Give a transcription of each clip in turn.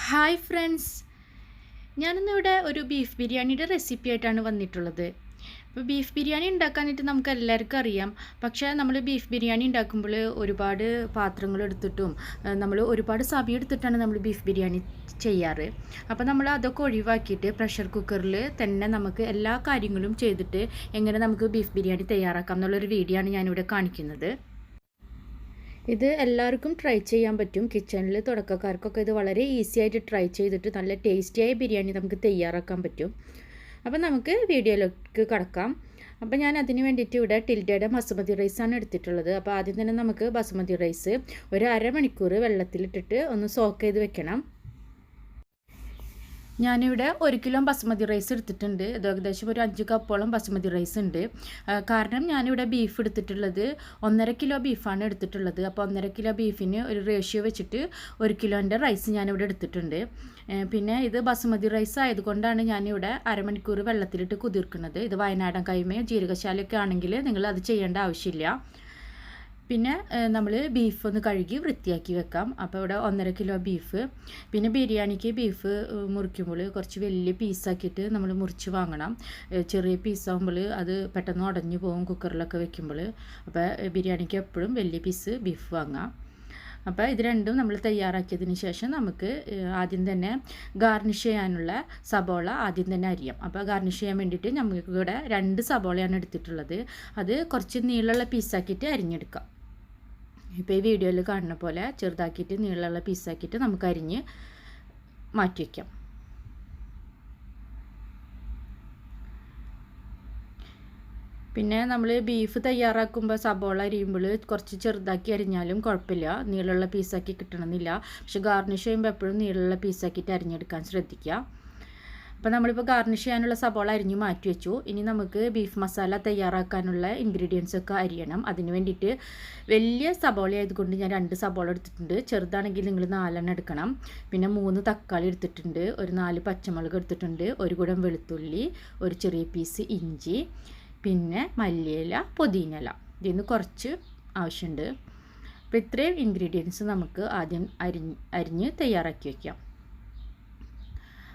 Hi friends, ഞാനിന്നിവിടെ ഒരു beef ബിരിയാണിയുടെ റെസിപ്പി ആയിട്ടാണ് വന്നിട്ടുള്ളത്. ഇപ്പോൾ ബീഫ് ബിരിയാണി ഉണ്ടാക്കാനായിട്ട് നമുക്ക് എല്ലാവർക്കും അറിയാം. പക്ഷേ നമ്മൾ ബീഫ് ബിരിയാണി ഉണ്ടാക്കുമ്പോൾ ഒരുപാട് പാത്രങ്ങൾ എടുത്തിട്ടും നമ്മൾ ഒരുപാട് സമയം എടുത്തിട്ടാണ് നമ്മൾ ബീഫ് ബിരിയാണി ചെയ്യാറ്. അപ്പോൾ നമ്മൾ അതൊക്കെ ഒഴിവാക്കിയിട്ട് പ്രഷർ കുക്കറിൽ തന്നെ നമുക്ക് എല്ലാ കാര്യങ്ങളും ചെയ്തിട്ട് എങ്ങനെ നമുക്ക് ബീഫ് ബിരിയാണി തയ്യാറാക്കാം എന്നുള്ളൊരു വീഡിയോ ആണ് ഞാനിവിടെ കാണിക്കുന്നത്. ഇത് എല്ലാവർക്കും ട്രൈ ചെയ്യാൻ പറ്റും. കിച്ചണിൽ തുടക്കക്കാർക്കൊക്കെ ഇത് വളരെ ഈസി ആയിട്ട് ട്രൈ ചെയ്തിട്ട് നല്ല ടേസ്റ്റിയായ ബിരിയാണി നമുക്ക് തയ്യാറാക്കാൻ പറ്റും. അപ്പം നമുക്ക് വീഡിയോയിലേക്ക് കടക്കാം. അപ്പോൾ ഞാൻ അതിന് വേണ്ടിയിട്ട് ഇവിടെ ടിൽഡയുടെ ബസുമതി റൈസാണ് എടുത്തിട്ടുള്ളത്. അപ്പോൾ ആദ്യം തന്നെ നമുക്ക് ബസുമതി റൈസ് ഒരു അരമണിക്കൂർ വെള്ളത്തിലിട്ടിട്ട് ഒന്ന് സോക്ക് ചെയ്ത് വെക്കണം. ഞാനിവിടെ 1 കിലോ ബസുമതി റൈസ് എടുത്തിട്ടുണ്ട്. ഇത് ഏകദേശം ഒരു 5 കപ്പോളം ബസുമതി റൈസ് ഉണ്ട്. കാരണം ഞാനിവിടെ ബീഫ് എടുത്തിട്ടുള്ളത് 1.5 കിലോ ബീഫാണ് എടുത്തിട്ടുള്ളത്. അപ്പോൾ 1.5 കിലോ ബീഫിന് ഒരു റേഷ്യോ വെച്ചിട്ട് 1 കിലോൻ്റെ റൈസ് ഞാനിവിടെ എടുത്തിട്ടുണ്ട്. പിന്നെ ഇത് ബസുമതി റൈസ് ആയതുകൊണ്ടാണ് ഞാനിവിടെ അരമണിക്കൂർ വെള്ളത്തിലിട്ട് കുതിർക്കുന്നത്. ഇത് വയനാടൻ കൈമയോ ജീരകശാലയൊക്കെ ആണെങ്കിൽ നിങ്ങൾ അത് ചെയ്യേണ്ട ആവശ്യമില്ല. പിന്നെ നമ്മൾ ബീഫ് ഒന്ന് കഴുകി വൃത്തിയാക്കി വെക്കാം. അപ്പോൾ ഇവിടെ 1.5 കിലോ ബീഫ്. പിന്നെ ബിരിയാണിക്ക് ബീഫ് മുറിക്കുമ്പോൾ കുറച്ച് വലിയ പീസാക്കിയിട്ട് നമ്മൾ മുറിച്ച് വാങ്ങണം. ചെറിയ പീസാകുമ്പോൾ അത് പെട്ടെന്ന് ഉടഞ്ഞു പോകും കുക്കറിലൊക്കെ വെക്കുമ്പോൾ. അപ്പോൾ ബിരിയാണിക്ക് എപ്പോഴും വലിയ പീസ് ബീഫ് വാങ്ങാം. അപ്പോൾ ഇത് രണ്ടും നമ്മൾ തയ്യാറാക്കിയതിന് ശേഷം നമുക്ക് ആദ്യം തന്നെ ഗാർണിഷ് ചെയ്യാനുള്ള സബോള ആദ്യം തന്നെ അരിയാം. അപ്പോൾ ഗാർണിഷ് ചെയ്യാൻ വേണ്ടിയിട്ട് നമുക്ക് ഇവിടെ 2 സബോളയാണ് എടുത്തിട്ടുള്ളത്. അത് കുറച്ച് നീളമുള്ള പീസാക്കിയിട്ട് അരിഞ്ഞെടുക്കാം. ഇപ്പോൾ ഈ വീഡിയോയിൽ കാണുന്ന പോലെ ചെറുതാക്കിയിട്ട് നീളമുള്ള പീസാക്കിയിട്ട് നമുക്ക് അരിഞ്ഞ് മാറ്റി വയ്ക്കാം. പിന്നെ നമ്മൾ ബീഫ് തയ്യാറാക്കുമ്പോൾ സബോള അരിയുമ്പോൾ കുറച്ച് ചെറുതാക്കി അരിഞ്ഞാലും കുഴപ്പമില്ല, നീളമുള്ള പീസാക്കി കിട്ടണമെന്നില്ല. പക്ഷെ ഗാർണിഷ് ചെയ്യുമ്പോൾ എപ്പോഴും നീളമുള്ള പീസാക്കിയിട്ട് അരിഞ്ഞെടുക്കാൻ ശ്രദ്ധിക്കുക. അപ്പോൾ നമ്മളിപ്പോൾ ഗാർണിഷ് ചെയ്യാനുള്ള സബോള അരിഞ്ഞ് മാറ്റി വെച്ചു. ഇനി നമുക്ക് ബീഫ് മസാല തയ്യാറാക്കാനുള്ള ഇൻഗ്രീഡിയൻസ് ഒക്കെ അരിയണം. അതിന് വേണ്ടിയിട്ട് വലിയ സബോള ആയതുകൊണ്ട് ഞാൻ 2 സബോള എടുത്തിട്ടുണ്ട്. ചെറുതാണെങ്കിൽ നിങ്ങൾ 4 എടുക്കണം. പിന്നെ 3 തക്കാളി എടുത്തിട്ടുണ്ട്, ഒരു 4 പച്ചമുളക് എടുത്തിട്ടുണ്ട്, ഒരു കുടം വെളുത്തുള്ളി, ഒരു ചെറിയ പീസ് ഇഞ്ചി, പിന്നെ മല്ലിയില, പുതിനയില. ഇതിന് കുറച്ച് ആവശ്യമുണ്ട്. അപ്പോൾ ഇത്രയും ഇൻഗ്രീഡിയൻസ് നമുക്ക് ആദ്യം അരിഞ്ഞ് തയ്യാറാക്കി വയ്ക്കാം.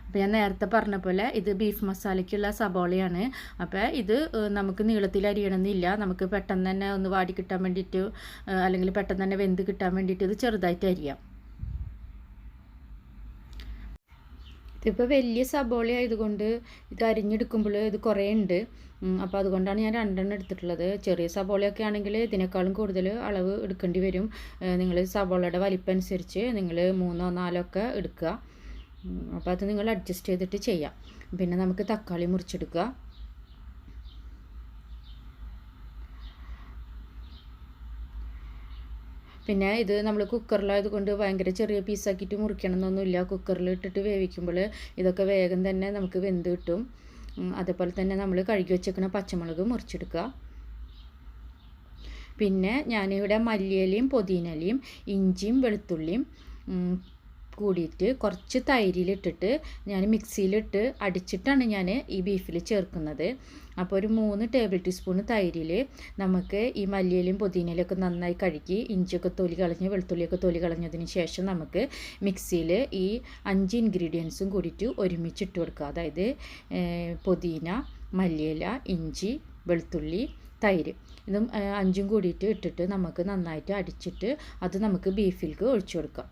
അപ്പോൾ ഞാൻ നേരത്തെ പറഞ്ഞ പോലെ ഇത് ബീഫ് മസാലയ്ക്കുള്ള സബോളയാണ്. അപ്പോൾ ഇത് നമുക്ക് നീളത്തിൽ അരിയണമെന്നില്ല. നമുക്ക് പെട്ടെന്ന് തന്നെ ഒന്ന് വാടി കിട്ടാൻ വേണ്ടിയിട്ട് അല്ലെങ്കിൽ പെട്ടെന്ന് തന്നെ വെന്ത് കിട്ടാൻ വേണ്ടിയിട്ട് ഇത് ചെറുതായിട്ട് അരിയാം. ഇതിപ്പോൾ വലിയ സബോള ആയതുകൊണ്ട് ഇത് അരിഞ്ഞെടുക്കുമ്പോൾ ഇത് കുറേ ഉണ്ട്. അപ്പോൾ അതുകൊണ്ടാണ് ഞാൻ 2 എടുത്തിട്ടുള്ളത്. ചെറിയ സബോളയൊക്കെ ആണെങ്കിൽ ഇതിനേക്കാളും കൂടുതൽ അളവ് എടുക്കേണ്ടി വരും. നിങ്ങൾ സബോളയുടെ വലിപ്പം അനുസരിച്ച് നിങ്ങൾ 3 4 ഒക്കെ എടുക്കുക. അപ്പോൾ അത് നിങ്ങൾ അഡ്ജസ്റ്റ് ചെയ്തിട്ട് ചെയ്യാം. പിന്നെ നമുക്ക് തക്കാളി മുറിച്ചെടുക്കുക. പിന്നെ ഇത് നമ്മൾ കുക്കറിലായതുകൊണ്ട് ഭയങ്കര ചെറിയ പീസാക്കിയിട്ട് മുറിക്കണം എന്നൊന്നുമില്ല. കുക്കറിൽ ഇട്ടിട്ട് വേവിക്കുമ്പോൾ ഇതൊക്കെ വേഗം തന്നെ നമുക്ക് വെന്ത് കിട്ടും. അതേപോലെ തന്നെ നമ്മൾ കഴുകി വെച്ചേക്കുന്ന പച്ചമുളക് മുറിച്ചെടുക്കുക. പിന്നെ ഞാനിവിടെ മല്ലിയിലയും പുതിനയിലയും ഇഞ്ചിയും വെളുത്തുള്ളിയും കൂടിയിട്ട് കുറച്ച് തൈരിലിട്ടിട്ട് ഞാൻ മിക്സിയിലിട്ട് അടിച്ചിട്ടാണ് ഞാൻ ഈ ബീഫിൽ ചേർക്കുന്നത്. അപ്പോൾ ഒരു 3 ടേബിൾ ടീസ്പൂൺ തൈരിൽ നമുക്ക് ഈ മല്ലിയിലയും പുതിനയിലൊക്കെ നന്നായി കഴുകി ഇഞ്ചിയൊക്കെ തൊലി കളഞ്ഞ് വെളുത്തുള്ളിയൊക്കെ തൊലി കളഞ്ഞതിന് ശേഷം നമുക്ക് മിക്സിയിൽ ഈ 5 ഇൻഗ്രീഡിയൻസും കൂടിയിട്ട് ഒരുമിച്ചിട്ട് കൊടുക്കുക. അതായത് പുതിന, മല്ലിയില, ഇഞ്ചി, വെളുത്തുള്ളി, തൈര്, ഇതും 5ഉം കൂടിയിട്ട് ഇട്ടിട്ട് നമുക്ക് നന്നായിട്ട് അടിച്ചിട്ട് അത് നമുക്ക് ബീഫിലേക്ക് ഒഴിച്ചു കൊടുക്കാം.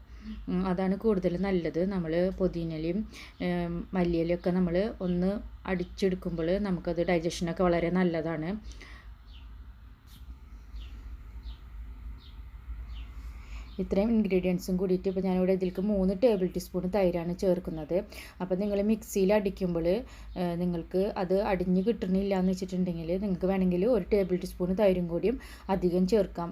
അതാണ് കൂടുതൽ നല്ലത്. നമ്മൾ പുതിനയിലയും മല്ലിയിലയൊക്കെ നമ്മൾ ഒന്ന് അടിച്ചെടുക്കുമ്പോൾ നമുക്കത് ഡൈജഷനൊക്കെ വളരെ നല്ലതാണ്. ഇത്രയും ഇൻഗ്രീഡിയൻസും കൂടിയിട്ട് ഇപ്പോൾ ഞാനിവിടെ ഇതിലേക്ക് 3 ടേബിൾ ടീസ്പൂൺ തൈരാണ് ചേർക്കുന്നത്. അപ്പോൾ നിങ്ങൾ മിക്സിയിൽ അടിക്കുമ്പോൾ നിങ്ങൾക്ക് അത് അടിഞ്ഞ് കിട്ടണില്ല എന്ന് വെച്ചിട്ടുണ്ടെങ്കിൽ നിങ്ങൾക്ക് വേണമെങ്കിൽ 1 ടേബിൾ ടീസ്പൂൺ തൈരും കൂടിയും അധികം ചേർക്കാം.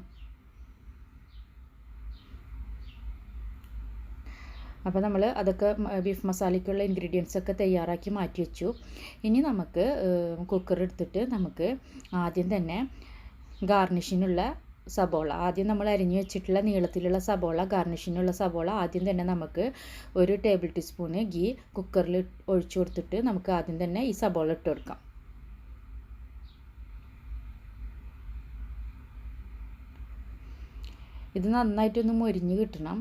അപ്പോൾ നമ്മൾ അതൊക്കെ ബീഫ് മസാലയ്ക്കുള്ള ഇൻഗ്രീഡിയൻസ് ഒക്കെ തയ്യാറാക്കി മാറ്റി വെച്ചു. ഇനി നമുക്ക് കുക്കർ എടുത്തിട്ട് നമുക്ക് ആദ്യം തന്നെ ഗാർണിഷിനുള്ള സബോള, ആദ്യം നമ്മൾ അരിഞ്ഞു വെച്ചിട്ടുള്ള നീളത്തിലുള്ള സബോള, ഗാർണിഷിനുള്ള സബോള ആദ്യം തന്നെ നമുക്ക് 1 ടേബിൾ ടീസ്പൂൺ ഗീ കുക്കറിൽ ഒഴിച്ചു കൊടുത്തിട്ട് നമുക്ക് ആദ്യം തന്നെ ഈ സബോള ഇട്ട് കൊടുക്കാം. ഇത് നന്നായിട്ടൊന്ന് മൊരിഞ്ഞ് കിട്ടണം.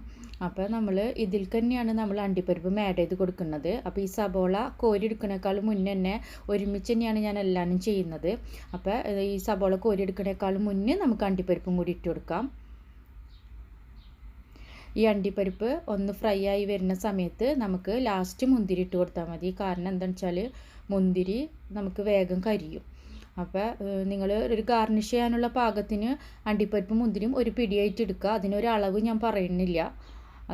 അപ്പോൾ നമ്മൾ ഇതിൽ തന്നെയാണ് നമ്മൾ അണ്ടിപ്പരിപ്പും ആഡ് ചെയ്ത് കൊടുക്കുന്നത്. അപ്പോൾ ഈ സബോള കോരി എടുക്കുന്നേക്കാളും മുന്നേ തന്നെ ഒരുമിച്ച് തന്നെയാണ് ഞാൻ എല്ലാവരും ചെയ്യുന്നത്. അപ്പോൾ ഈ സബോള കോരി എടുക്കുന്നേക്കാളും മുന്നേ നമുക്ക് അണ്ടിപ്പരിപ്പും കൂടി ഇട്ട് കൊടുക്കാം. ഈ അണ്ടിപ്പരിപ്പ് ഒന്ന് ഫ്രൈ ആയി വരുന്ന സമയത്ത് നമുക്ക് ലാസ്റ്റ് മുന്തിരി ഇട്ട് കൊടുത്താൽ മതി. കാരണം എന്താണെന്ന് വെച്ചാൽ മുന്തിരി നമുക്ക് വേഗം കരിയും. അപ്പോൾ നിങ്ങൾ ഒരു ഗാർണിഷ് ചെയ്യാനുള്ള പാകത്തിന് അണ്ടിപ്പരിപ്പും മുന്തിരിയും ഒരു പിടിയായിട്ട് എടുക്കുക. അതിനൊരളവ് ഞാൻ പറയുന്നില്ല.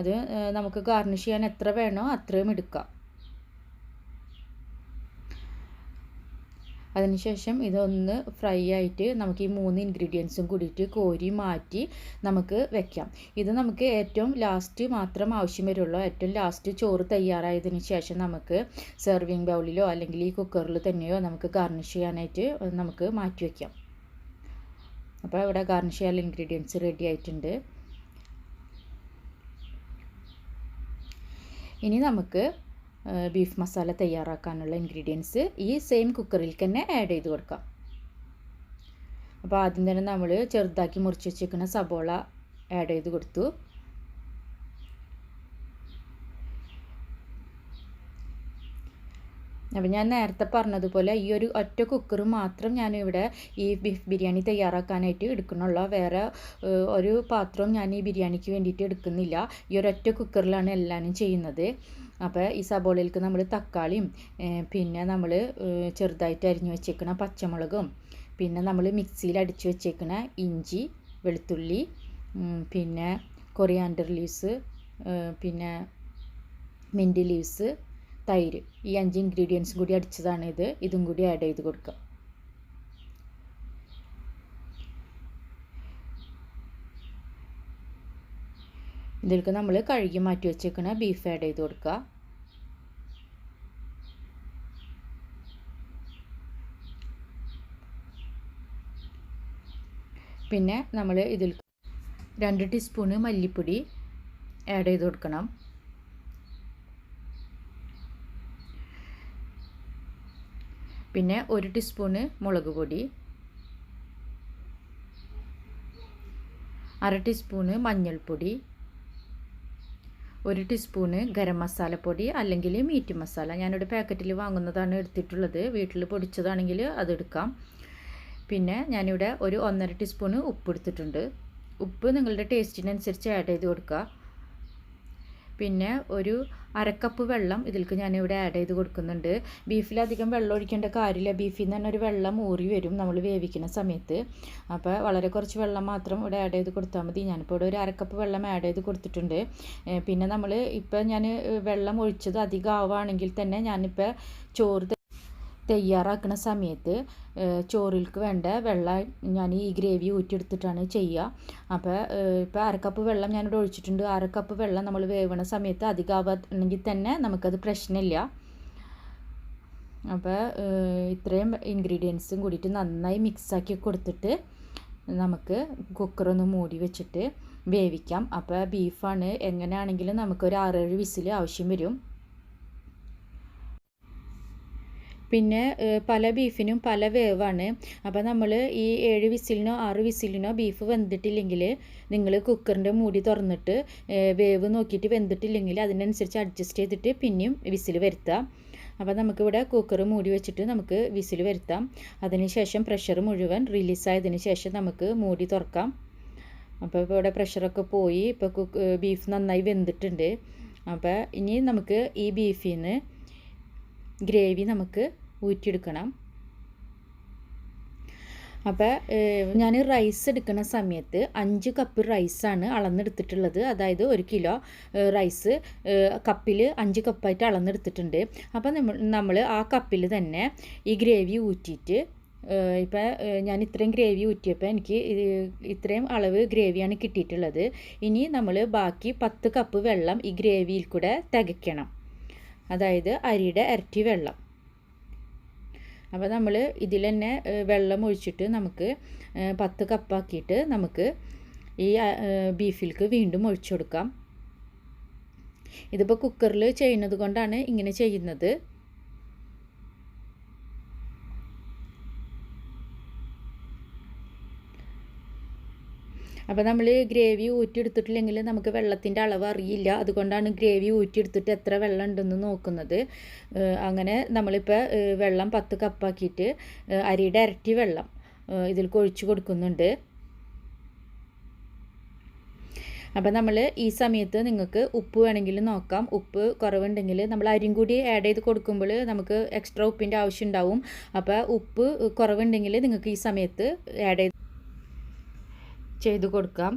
അത് നമുക്ക് ഗാർണിഷ് ചെയ്യാൻ എത്ര വേണോ അത്രയും എടുക്കുക. അതിനുശേഷം ഇതൊന്ന് ഫ്രൈ ആയിട്ട് നമുക്ക് ഈ 3 ഇൻഗ്രീഡിയൻസും കൂടിയിട്ട് കോരി മാറ്റി നമുക്ക് വെക്കാം. ഇത് നമുക്ക് ഏറ്റവും ലാസ്റ്റ് മാത്രം ആവശ്യം വരുള്ളൂ. ഏറ്റവും ലാസ്റ്റ് ചോറ് തയ്യാറായതിന് ശേഷം നമുക്ക് സെർവിങ് ബൗളിലോ അല്ലെങ്കിൽ ഈ കുക്കറിൽ തന്നെയോ നമുക്ക് ഗാർണിഷ് ചെയ്യാനായിട്ട് നമുക്ക് മാറ്റി വയ്ക്കാം. അപ്പോൾ ഇവിടെ ഗാർണിഷ് ചെയ്യാനുള്ള ഇൻഗ്രീഡിയൻസ് റെഡി ആയിട്ടുണ്ട്. ഇനി നമുക്ക് ബീഫ് മസാല തയ്യാറാക്കാനുള്ള ഇൻഗ്രീഡിയൻസ് ഈ സെയിം കുക്കറിൽ തന്നെ ആഡ് ചെയ്ത് കൊടുക്കാം. അപ്പോൾ ആദ്യം തന്നെ നമ്മൾ ചെറുതാക്കി മുറിച്ച് വെച്ചിരിക്കുന്ന സബോള ആഡ് ചെയ്ത് കൊടുത്തു. അപ്പോൾ ഞാൻ നേരത്തെ പറഞ്ഞതുപോലെ ഈ ഒരു ഒറ്റ കുക്കർ മാത്രം ഞാനിവിടെ ഈ ബീഫ് ബിരിയാണി തയ്യാറാക്കാനായിട്ട് എടുക്കുന്നുള്ളൂ. വേറെ ഒരു പാത്രവും ഞാൻ ഈ ബിരിയാണിക്ക് വേണ്ടിയിട്ട് എടുക്കുന്നില്ല. ഈ ഒരൊറ്റ കുക്കറിലാണ് എല്ലാവരും ചെയ്യുന്നത്. അപ്പോൾ ഈ സബോളയിലേക്ക് നമ്മൾ തക്കാളിയും പിന്നെ നമ്മൾ ചെറുതായിട്ട് അരിഞ്ഞു വെച്ചേക്കണ പച്ചമുളകും പിന്നെ നമ്മൾ മിക്സിയിൽ അടിച്ചു വെച്ചേക്കണ ഇഞ്ചി വെളുത്തുള്ളി പിന്നെ കൊറിയാണ്ടർ ലീവ്സ് പിന്നെ മിൻറ്റ് ലീവ്സ് തൈര് ഈ 5 ഇൻഗ്രീഡിയൻസ് കൂടി അടിച്ചതാണ് ഇതും കൂടി ആഡ് ചെയ്ത് കൊടുക്കുക. ഇതിലേക്ക് നമ്മൾ കഴുകി മാറ്റി വെച്ചേക്കണ ബീഫ് ആഡ് ചെയ്ത് കൊടുക്കുക. പിന്നെ നമ്മൾ ഇതിൽ 2 ടീസ്പൂണ് മല്ലിപ്പൊടി ആഡ് ചെയ്ത് കൊടുക്കണം. പിന്നെ 1 ടീസ്പൂണ് മുളക് പൊടി, 1/2 ടീസ്പൂണ് മഞ്ഞൾപ്പൊടി, 1 ടീസ്പൂണ് ഗരം മസാലപ്പൊടി അല്ലെങ്കിൽ മീറ്റ് മസാല. ഞാനിവിടെ പാക്കറ്റിൽ വാങ്ങുന്നതാണ് എടുത്തിട്ടുള്ളത്. വീട്ടിൽ പൊടിച്ചതാണെങ്കിൽ അതെടുക്കാം. പിന്നെ ഞാനിവിടെ ഒരു 1.5 ടീസ്പൂണ് ഉപ്പ് എടുത്തിട്ടുണ്ട്. ഉപ്പ് നിങ്ങളുടെ ടേസ്റ്റിനനുസരിച്ച് ആഡ് ചെയ്ത് കൊടുക്കുക. പിന്നെ ഒരു 1/2 കപ്പ് വെള്ളം ഇതിലേക്ക് ഞാനിവിടെ ആഡ് ചെയ്ത് കൊടുക്കുന്നുണ്ട്. ബീഫിലധികം വെള്ളം ഒഴിക്കേണ്ട കാര്യമില്ല. ബീഫിൽ നിന്ന് തന്നെ ഒരു വെള്ളം ഊറി വരും നമ്മൾ വേവിക്കുന്ന സമയത്ത്. അപ്പോൾ വളരെ കുറച്ച് വെള്ളം മാത്രം ഇവിടെ ആഡ് ചെയ്ത് കൊടുത്താൽ മതി. ഞാനിപ്പോൾ ഇവിടെ ഒരു 1/2 കപ്പ് വെള്ളം ആഡ് ചെയ്ത് കൊടുത്തിട്ടുണ്ട്. പിന്നെ നമ്മൾ ഇപ്പോൾ ഞാൻ വെള്ളം ഒഴിച്ചത് അധികം ആവുകയാണെങ്കിൽ തന്നെ ഞാനിപ്പോൾ ചോറ് തയ്യാറാക്കുന്ന സമയത്ത് ചോറിലേക്ക് വേണ്ട വെള്ളം ഞാൻ ഈ ഗ്രേവി ഊറ്റിയെടുത്തിട്ടാണ് ചെയ്യുക. അപ്പോൾ ഇപ്പോൾ 1/2 കപ്പ് വെള്ളം ഞാനിവിടെ ഒഴിച്ചിട്ടുണ്ട്. 1/2 കപ്പ് വെള്ളം നമ്മൾ വേവണ സമയത്ത് അധികം ആവുകയാണെങ്കിൽ തന്നെ നമുക്കത് പ്രശ്നമില്ല. അപ്പോൾ ഇത്രയും ഇൻഗ്രീഡിയൻസും കൂടിയിട്ട് നന്നായി മിക്സാക്കി കൊടുത്തിട്ട് നമുക്ക് കുക്കറൊന്ന് മൂടി വെച്ചിട്ട് വേവിക്കാം. അപ്പോൾ ബീഫാണ് എങ്ങനെയാണെങ്കിലും നമുക്കൊരു 6-7 വിസിൽ ആവശ്യം വരും. പിന്നെ പല ബീഫിനും പല വേവാണ്. അപ്പോൾ നമ്മൾ ഈ 7 വിസിലിനോ 6 വിസിലിനോ ബീഫ് വെന്തിട്ടില്ലെങ്കിൽ നിങ്ങൾ കുക്കറിൻ്റെ മൂടി തുറന്നിട്ട് വേവ് നോക്കിയിട്ട് വെന്തിട്ടില്ലെങ്കിൽ അതിനനുസരിച്ച് അഡ്ജസ്റ്റ് ചെയ്തിട്ട് പിന്നെയും വിസിൽ വരുത്താം. അപ്പോൾ നമുക്കിവിടെ കുക്കർ മൂടി വെച്ചിട്ട് നമുക്ക് വിസിൽ വരുത്താം. അതിനുശേഷം പ്രഷർ മുഴുവൻ റിലീസായതിന് ശേഷം നമുക്ക് മൂടി തുറക്കാം. അപ്പോൾ ഇവിടെ പ്രഷറൊക്കെ പോയി ഇപ്പോൾ ബീഫ് നന്നായി വെന്തിട്ടുണ്ട്. അപ്പോൾ ഇനി നമുക്ക് ഈ ബീഫിൽ നിന്ന് ഗ്രേവി നമുക്ക് ഊറ്റിയെടുക്കണം. അപ്പോൾ ഞാൻ റൈസ് എടുക്കുന്ന സമയത്ത് 5 കപ്പ് റൈസാണ് അളന്നെടുത്തിട്ടുള്ളത്. അതായത് 1 കിലോ റൈസ് കപ്പിൽ 5 കപ്പായിട്ട് അളന്നെടുത്തിട്ടുണ്ട്. അപ്പോൾ നമ്മൾ ആ കപ്പിൽ തന്നെ ഈ ഗ്രേവി ഊറ്റിയിട്ട് ഇപ്പോൾ ഞാൻ ഇത്രയും ഗ്രേവി ഊറ്റിയപ്പോൾ എനിക്ക് ഇത്രയും അളവ് ഗ്രേവിയാണ് കിട്ടിയിട്ടുള്ളത്. ഇനി നമ്മൾ ബാക്കി 10 കപ്പ് വെള്ളം ഈ ഗ്രേവിയിൽ കൂടെ തികയ്ക്കണം. അതായത് അരിയുടെ ഇരട്ടി വെള്ളം. അപ്പോൾ നമ്മൾ ഇതിൽ തന്നെ വെള്ളം ഒഴിച്ചിട്ട് നമുക്ക് 10 കപ്പാക്കിയിട്ട് നമുക്ക് ഈ ബീഫിലേക്ക് വീണ്ടും ഒഴിച്ചു കൊടുക്കാം. ഇതിപ്പോൾ കുക്കറിൽ ചെയ്യുന്നത് കൊണ്ടാണ് ഇങ്ങനെ ചെയ്യുന്നത്. അപ്പോൾ നമ്മൾ ഗ്രേവി ഊറ്റിയെടുത്തിട്ടില്ലെങ്കിൽ നമുക്ക് വെള്ളത്തിൻ്റെ അളവ് അറിയില്ല. അതുകൊണ്ടാണ് ഗ്രേവി ഊറ്റിയെടുത്തിട്ട് എത്ര വെള്ളം ഉണ്ടെന്ന് നോക്കുന്നത്. അങ്ങനെ നമ്മളിപ്പോൾ വെള്ളം 10 കപ്പാക്കിയിട്ട് അരിയുടെ ഇരട്ടി വെള്ളം ഇതിൽ ഒഴിച്ച് കൊടുക്കുന്നുണ്ട്. അപ്പോൾ നമ്മൾ ഈ സമയത്ത് നിങ്ങൾക്ക് ഉപ്പ് വേണമെങ്കിൽ നോക്കാം. ഉപ്പ് കുറവുണ്ടെങ്കിൽ നമ്മൾ അരിയും കൂടി ആഡ് ചെയ്ത് കൊടുക്കുമ്പോൾ നമുക്ക് എക്സ്ട്രാ ഉപ്പിൻ്റെ ആവശ്യം ഉണ്ടാവും. അപ്പോൾ ഉപ്പ് കുറവുണ്ടെങ്കിൽ നിങ്ങൾക്ക് ഈ സമയത്ത് ആഡ് ചെയ്ത് കൊടുക്കാം.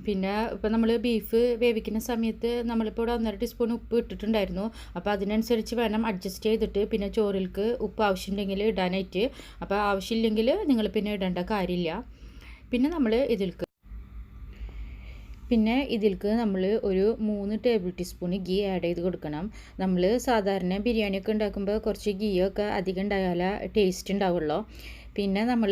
പിന്നെ ഇപ്പോൾ നമ്മൾ ബീഫ് വേവിക്കുന്ന സമയത്ത് നമ്മളിപ്പോൾ ഇവിടെ 1.5 ടീസ്പൂൺ ഉപ്പ് ഇട്ടിട്ടുണ്ടായിരുന്നു. അപ്പോൾ അതിനനുസരിച്ച് വേണം അഡ്ജസ്റ്റ് ചെയ്തിട്ട് പിന്നെ ചോറിലേക്ക് ഉപ്പ് ആവശ്യമുണ്ടെങ്കിൽ ഇടാനായിട്ട്. അപ്പോൾ ആവശ്യമില്ലെങ്കിൽ നിങ്ങൾ പിന്നെ ഇടേണ്ട കാര്യമില്ല. പിന്നെ ഇതിൽക്ക് നമ്മൾ ഒരു 3 ടേബിൾ ടീസ്പൂൺ ഗീ ആഡ് ചെയ്ത് കൊടുക്കണം. നമ്മൾ സാധാരണ ബിരിയാണിയൊക്കെ ഉണ്ടാക്കുമ്പോൾ കുറച്ച് ഗീയൊക്കെ അധികം ഉണ്ടായാലേ ടേസ്റ്റ് ഉണ്ടാവുള്ളൂ. പിന്നെ നമ്മൾ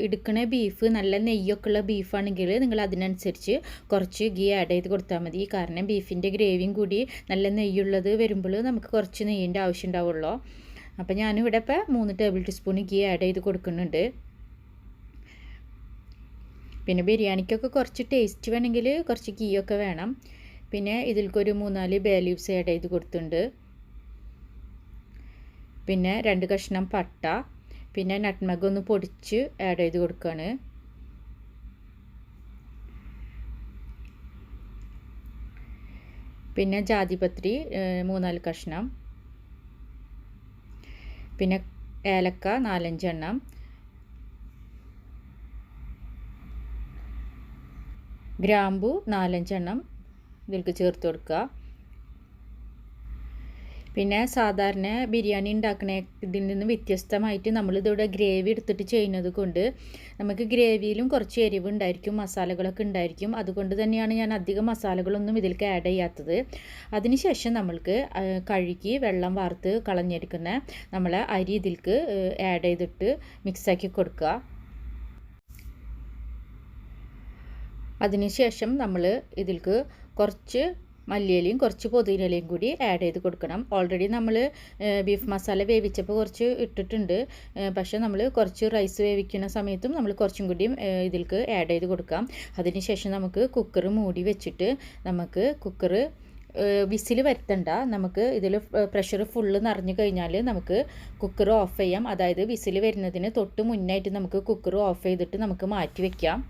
എടുക്കുന്ന ബീഫ് നല്ല നെയ്യൊക്കെ ഉള്ള ബീഫാണെങ്കിൽ നിങ്ങൾ അതിനനുസരിച്ച് കുറച്ച് ഗീ ആഡ് ചെയ്ത് കൊടുത്താൽ മതി. കാരണം ബീഫിൻ്റെ ഗ്രേവിയും കൂടി നല്ല നെയ്യുള്ളത് വരുമ്പോൾ നമുക്ക് കുറച്ച് നെയ്യിൻ്റെ ആവശ്യം ഉണ്ടാവുള്ളൂ. അപ്പോൾ ഞാനിവിടെ ഇപ്പോൾ 3 ടേബിൾ ടീസ്പൂൺ ഗീ ആഡ് ചെയ്ത് കൊടുക്കുന്നുണ്ട്. പിന്നെ ബിരിയാണിക്കൊക്കെ കുറച്ച് ടേസ്റ്റ് വേണമെങ്കിൽ കുറച്ച് ഗീയൊക്കെ വേണം. പിന്നെ ഇതിൽക്കൊരു 3-4 ബേ ലീവ്സ് ആഡ് ചെയ്ത് കൊടുത്തിട്ടുണ്ട്. പിന്നെ 2 കഷ്ണം പട്ട, പിന്നെ നട്ട്മെഗ് ഒന്ന് പൊടിച്ച് ആഡ് ചെയ്ത് കൊടുക്കുകയാണ്. പിന്നെ ജാതിപത്രി 3-4 കഷ്ണം, പിന്നെ ഏലക്ക 4-5 എണ്ണം, ഗ്രാമ്പു 4-5 എണ്ണം ഇതിലേക്ക് ചേർത്ത് കൊടുക്കുക. പിന്നെ സാധാരണ ബിരിയാണി ഉണ്ടാക്കണ ഇതിൽ നിന്ന് വ്യത്യസ്തമായിട്ട് നമ്മളിതിവിടെ ഗ്രേവി എടുത്തിട്ട് ചെയ്യുന്നത് കൊണ്ട് നമുക്ക് ഗ്രേവിയിലും കുറച്ച് എരിവ് ഉണ്ടായിരിക്കും, മസാലകളൊക്കെ ഉണ്ടായിരിക്കും. അതുകൊണ്ട് തന്നെയാണ് ഞാൻ അധികം മസാലകളൊന്നും ഇതിലേക്ക് ആഡ് ചെയ്യാത്തത്. അതിനുശേഷം നമ്മൾക്ക് കഴുകി വെള്ളം വാർത്ത് കളഞ്ഞെടുക്കുന്ന നമ്മളെ അരി ഇതിലേക്ക് ആഡ് ചെയ്തിട്ട് മിക്സാക്കി കൊടുക്കുക. അതിനുശേഷം നമ്മൾ ഇതിൽക്ക് കുറച്ച് മല്ലിയിലയും കുറച്ച് പുതിനയിലയും കൂടി ആഡ് ചെയ്ത് കൊടുക്കണം. ഓൾറെഡി നമ്മൾ ബീഫ് മസാല വേവിച്ചപ്പോൾ കുറച്ച് ഇട്ടിട്ടുണ്ട്. പക്ഷേ നമ്മൾ കുറച്ച് റൈസ് വേവിക്കുന്ന സമയത്തും നമ്മൾ കുറച്ചും കൂടിയും ഇതിൽക്ക് ആഡ് ചെയ്ത് കൊടുക്കാം. അതിനുശേഷം നമുക്ക് കുക്കർ മൂടി വെച്ചിട്ട് നമുക്ക് കുക്കർ വിസിൽ വരുത്തണ്ട. നമുക്ക് ഇതിൽ പ്രഷർ ഫുള്ള് നിറഞ്ഞു കഴിഞ്ഞാൽ നമുക്ക് കുക്കർ ഓഫ് ചെയ്യാം. അതായത് വിസിൽ വരുന്നതിന് തൊട്ട് മുന്നായിട്ട് നമുക്ക് കുക്കർ ഓഫ് ചെയ്തിട്ട് നമുക്ക് മാറ്റി വയ്ക്കാം.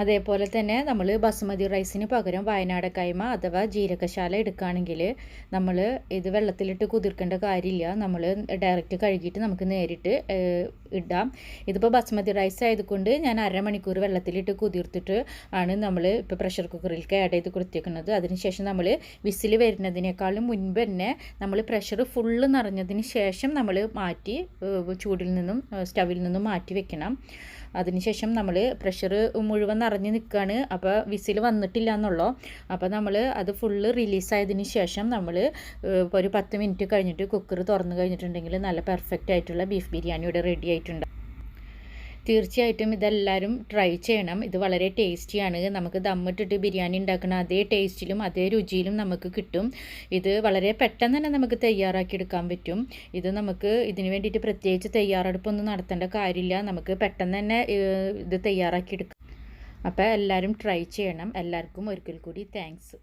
അതേപോലെ തന്നെ നമ്മൾ ബസുമതി റൈസിന് പകരം വയനാട് കൈമ അഥവാ ജീരകശാല എടുക്കുകയാണെങ്കിൽ നമ്മൾ ഇത് വെള്ളത്തിലിട്ട് കുതിർക്കേണ്ട കാര്യമില്ല. നമ്മൾ ഡയറക്റ്റ് കഴുകിയിട്ട് നമുക്ക് നേരിട്ട് ഇടാം. ഇതിപ്പോൾ ബസുമതി റൈസ് ആയതുകൊണ്ട് ഞാൻ 1/2 മണിക്കൂർ വെള്ളത്തിലിട്ട് കുതിർത്തിട്ട് ആണ് നമ്മൾ ഇപ്പോൾ പ്രഷർ കുക്കറിലേക്ക് ആഡ് ചെയ്ത് കൊടുത്തേക്കുന്നത്. അതിനുശേഷം നമ്മൾ വിസിൽ വരുന്നതിനേക്കാളും മുൻപ് തന്നെ നമ്മൾ പ്രഷർ ഫുള്ള് നിറഞ്ഞതിന് ശേഷം നമ്മൾ മാറ്റി സ്റ്റവിൽ നിന്നും മാറ്റി വെക്കണം. അതിനുശേഷം നമ്മൾ പ്രഷർ മുഴുവൻ നിറഞ്ഞ് നിൽക്കുകയാണ്. അപ്പോൾ വിസിൽ വന്നിട്ടില്ല എന്നുള്ളൂ. അപ്പോൾ നമ്മൾ അത് ഫുള്ള് റിലീസായതിന് ശേഷം നമ്മൾ ഒരു 10 മിനിറ്റ് കഴിഞ്ഞിട്ട് കുക്കർ തുറന്ന് കഴിഞ്ഞിട്ടുണ്ടെങ്കിൽ നല്ല പെർഫെക്റ്റ് ആയിട്ടുള്ള ബീഫ് ബിരിയാണി ഇവിടെ റെഡി ആയിട്ടുണ്ട്. തീർച്ചയായിട്ടും ഇതെല്ലാവരും ട്രൈ ചെയ്യണം. ഇത് വളരെ ടേസ്റ്റിയാണ്. നമുക്ക് ദമ്മിട്ടിട്ട് ബിരിയാണി ഉണ്ടാക്കുന്ന അതേ ടേസ്റ്റിലും അതേ രുചിയിലും നമുക്ക് കിട്ടും. ഇത് വളരെ പെട്ടെന്ന് തന്നെ നമുക്ക് തയ്യാറാക്കിയെടുക്കാൻ പറ്റും. ഇത് നമുക്ക് ഇതിന് വേണ്ടിയിട്ട് പ്രത്യേകിച്ച് തയ്യാറെടുപ്പൊന്നും നടത്തേണ്ട കാര്യമില്ല. നമുക്ക് പെട്ടെന്ന് തന്നെ ഇത് തയ്യാറാക്കിയെടുക്കാം. അപ്പോൾ എല്ലാവരും ട്രൈ ചെയ്യണം. എല്ലാവർക്കും ഒരിക്കൽ കൂടി താങ്ക്സ്.